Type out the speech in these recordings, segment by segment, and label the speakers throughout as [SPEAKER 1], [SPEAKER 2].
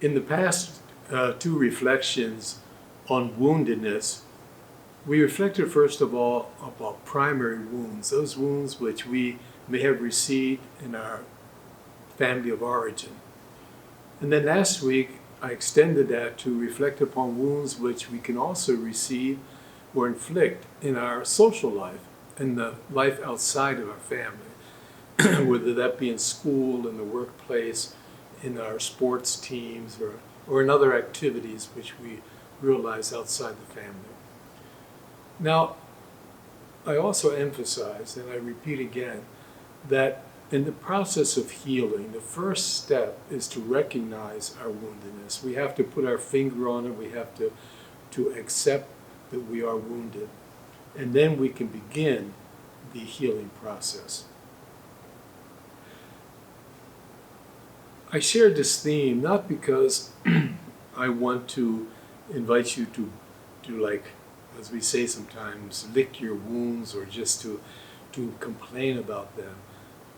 [SPEAKER 1] In the past two reflections on woundedness, we reflected first of all about primary wounds, those wounds which we may have received in our family of origin. And then last week, I extended that to reflect upon wounds which we can also receive or inflict in our social life, in the life outside of our family, whether that be in school, in the workplace, in our sports teams, or in other activities which we realize outside the family. Now, I also emphasize, and I repeat again, that in the process of healing, the first step is to recognize our woundedness. We have to put our finger on it. We have to accept that we are wounded. And then we can begin the healing process. I shared this theme not because I want to invite you to like, as we say sometimes, lick your wounds or just to complain about them.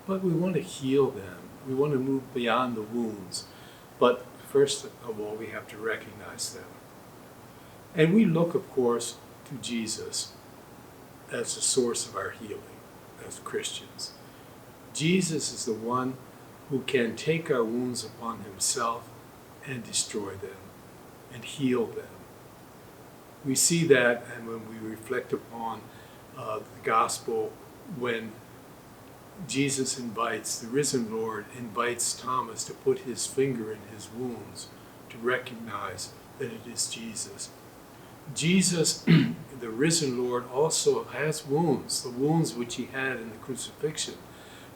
[SPEAKER 1] But we want to heal them. We want to move beyond the wounds. But first of all, we have to recognize them. And we look, of course, to Jesus as the source of our healing as Christians. Jesus is the one who can take our wounds upon himself and destroy them and heal them. We see that, and when we reflect upon the gospel, when Jesus the risen Lord invites Thomas to put his finger in his wounds to recognize that it is Jesus. Jesus, the risen Lord, also has wounds, the wounds which he had in the crucifixion,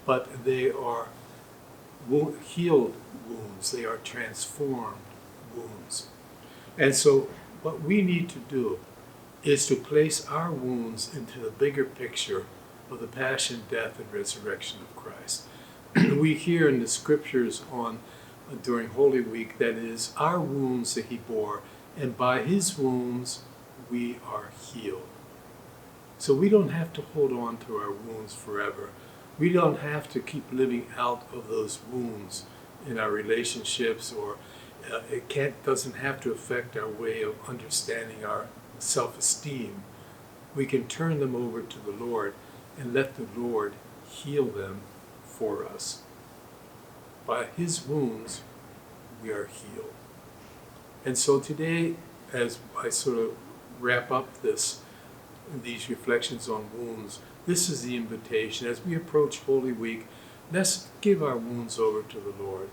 [SPEAKER 1] but they are healed wounds, they are transformed wounds. And so what we need to do is to place our wounds into the bigger picture of the passion, death, and resurrection of Christ. We hear in the scriptures during Holy Week that it is our wounds that he bore, and by his wounds we are healed. So we don't have to hold on to our wounds forever. We don't have to keep living out of those wounds in our relationships, or doesn't have to affect our way of understanding our self-esteem. We can turn them over to the Lord and let the Lord heal them for us. By his wounds, we are healed. And so today, as I sort of wrap up these reflections on wounds, this is the invitation. As we approach Holy Week, let's give our wounds over to the Lord.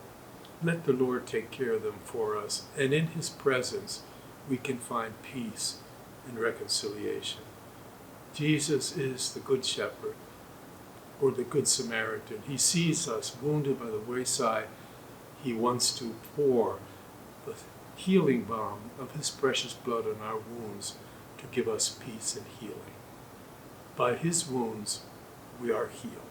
[SPEAKER 1] Let the Lord take care of them for us. And in his presence, we can find peace and reconciliation. Jesus is the Good Shepherd, or the Good Samaritan. He sees us wounded by the wayside. He wants to pour the healing balm of his precious blood on our wounds to give us peace and healing. By his wounds, we are healed.